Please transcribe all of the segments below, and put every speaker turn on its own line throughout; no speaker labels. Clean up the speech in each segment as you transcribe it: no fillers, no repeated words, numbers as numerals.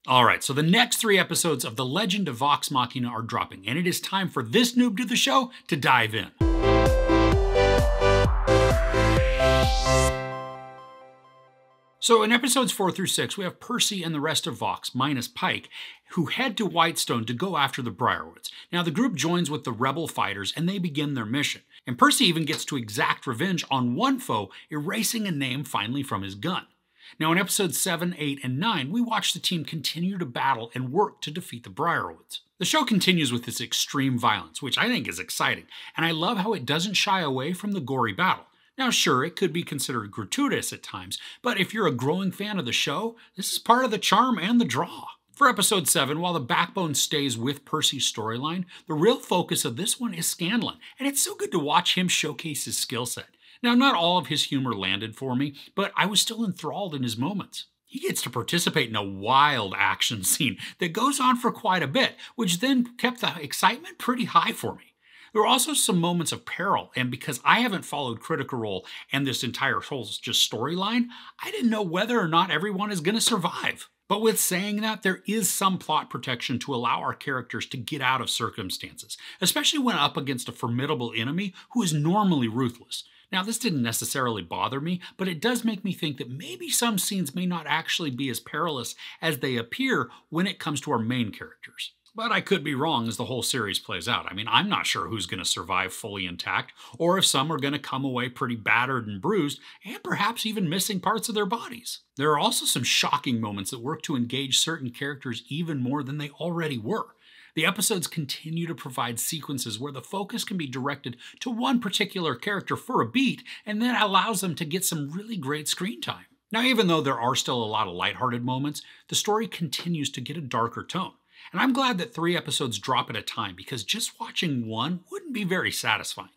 Alright, so the next 3 episodes of The Legend of Vox Machina are dropping, and it is time for this noob to the show to dive in. So in episodes 4 through 6, we have Percy and the rest of Vox, minus Pike, who head to Whitestone to go after the Briarwoods. Now the group joins with the rebel fighters and they begin their mission. And Percy even gets to exact revenge on one foe, erasing a name finally from his gun. Now in episodes 7, 8, and 9, we watch the team continue to battle and work to defeat the Briarwoods. The show continues with this extreme violence, which I think is exciting, and I love how it doesn't shy away from the gory battle. Now sure, it could be considered gratuitous at times, but if you're a growing fan of the show, this is part of the charm and the draw. For episode 7, while the backbone stays with Percy's storyline, the real focus of this one is Scanlan, and it's so good to watch him showcase his skill set. Now not all of his humor landed for me, but I was still enthralled in his moments. He gets to participate in a wild action scene that goes on for quite a bit, which then kept the excitement pretty high for me. There were also some moments of peril, and because I haven't followed Critical Role and this entire whole just storyline, I didn't know whether or not everyone is going to survive. But with saying that, there is some plot protection to allow our characters to get out of circumstances, especially when up against a formidable enemy who is normally ruthless. Now, this didn't necessarily bother me, but it does make me think that maybe some scenes may not actually be as perilous as they appear when it comes to our main characters. But I could be wrong as the whole series plays out. I mean, I'm not sure who's going to survive fully intact, or if some are going to come away pretty battered and bruised, and perhaps even missing parts of their bodies. There are also some shocking moments that work to engage certain characters even more than they already were. The episodes continue to provide sequences where the focus can be directed to one particular character for a beat, and then allows them to get some really great screen time. Now, even though there are still a lot of lighthearted moments, the story continues to get a darker tone. And I'm glad that 3 episodes drop at a time, because just watching one wouldn't be very satisfying.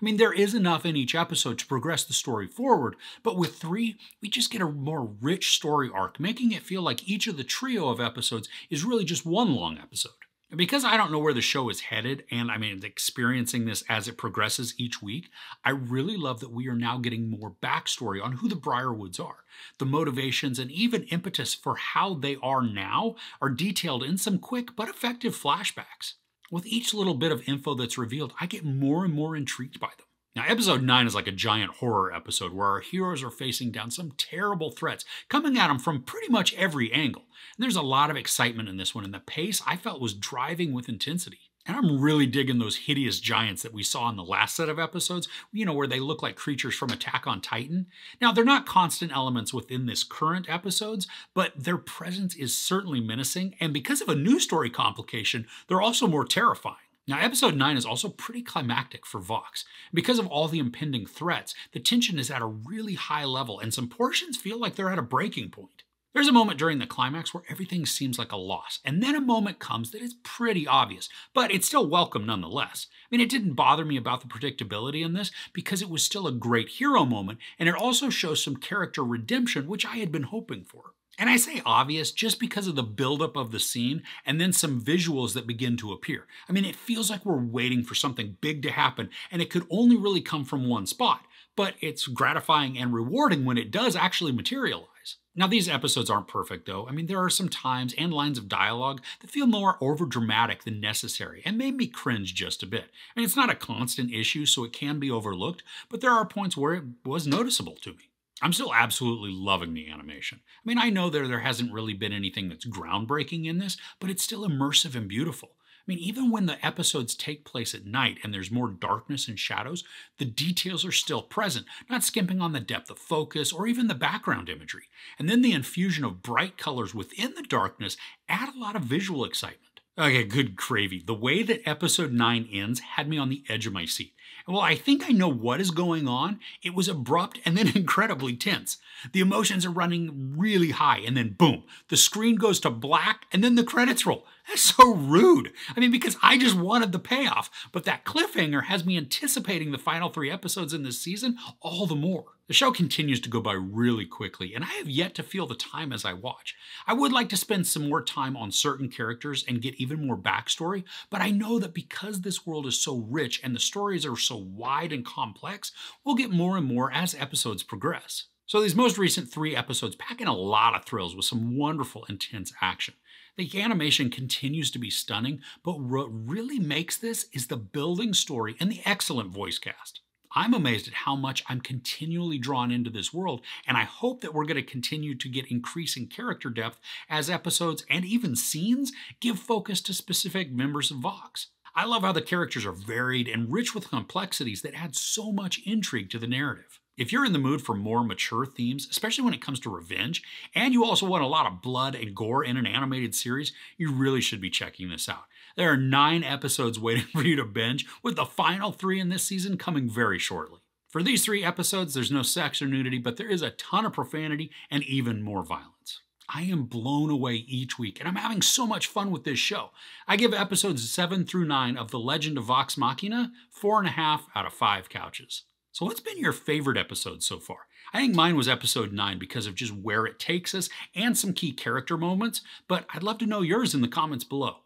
I mean, there is enough in each episode to progress the story forward, but with 3, we just get a more rich story arc, making it feel like each of the trio of episodes is really just one long episode. And because I don't know where the show is headed, and experiencing this as it progresses each week, I really love that we are now getting more backstory on who the Briarwoods are. The motivations and even impetus for how they are now are detailed in some quick but effective flashbacks. With each little bit of info that's revealed, I get more and more intrigued by them. Now, episode 9 is like a giant horror episode where our heroes are facing down some terrible threats coming at them from pretty much every angle. And there's a lot of excitement in this one, and the pace I felt was driving with intensity. And I'm really digging those hideous giants that we saw in the last set of episodes, where they look like creatures from Attack on Titan. Now, they're not constant elements within this current episodes, but their presence is certainly menacing, and because of a new story complication, they're also more terrifying. Now, episode 9 is also pretty climactic for Vox. Because of all the impending threats, the tension is at a really high level, and some portions feel like they're at a breaking point. There's a moment during the climax where everything seems like a loss, and then a moment comes that is pretty obvious, but it's still welcome nonetheless. It didn't bother me about the predictability in this, because it was still a great hero moment, and it also shows some character redemption, which I had been hoping for. And I say obvious just because of the buildup of the scene and then some visuals that begin to appear. It feels like we're waiting for something big to happen, and it could only really come from one spot, but it's gratifying and rewarding when it does actually materialize. Now, these episodes aren't perfect though. There are some times and lines of dialogue that feel more overdramatic than necessary and made me cringe just a bit. It's not a constant issue, so it can be overlooked, but there are points where it was noticeable to me. I'm still absolutely loving the animation. I know there hasn't really been anything that's groundbreaking in this, but it's still immersive and beautiful. Even when the episodes take place at night and there's more darkness and shadows, the details are still present, not skimping on the depth of focus or even the background imagery. And then the infusion of bright colors within the darkness add a lot of visual excitement. Okay, good gravy. The way that episode 9 ends had me on the edge of my seat. And while I think I know what is going on, it was abrupt and then incredibly tense. The emotions are running really high, and then boom, the screen goes to black and then the credits roll. That's so rude. Because I just wanted the payoff, but that cliffhanger has me anticipating the final 3 episodes in this season all the more. The show continues to go by really quickly, and I have yet to feel the time as I watch. I would like to spend some more time on certain characters and get even more backstory, but I know that because this world is so rich and the stories are so wide and complex, we'll get more and more as episodes progress. So these most recent 3 episodes pack in a lot of thrills with some wonderful, intense action. The animation continues to be stunning, but what really makes this is the building story and the excellent voice cast. I'm amazed at how much I'm continually drawn into this world, and I hope that we're going to continue to get increasing character depth as episodes and even scenes give focus to specific members of Vox. I love how the characters are varied and rich with complexities that add so much intrigue to the narrative. If you're in the mood for more mature themes, especially when it comes to revenge, and you also want a lot of blood and gore in an animated series, you really should be checking this out. There are 9 episodes waiting for you to binge, with the final 3 in this season coming very shortly. For these 3 episodes, there's no sex or nudity, but there is a ton of profanity and even more violence. I am blown away each week, and I'm having so much fun with this show. I give episodes 7 through 9 of The Legend of Vox Machina 4.5 out of 5 couches. So what's been your favorite episode so far? I think mine was episode 9 because of just where it takes us and some key character moments, but I'd love to know yours in the comments below.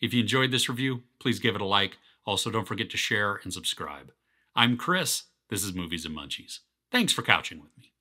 If you enjoyed this review, please give it a like. Also, don't forget to share and subscribe. I'm Chris. This is Movies and Munchies. Thanks for couching with me.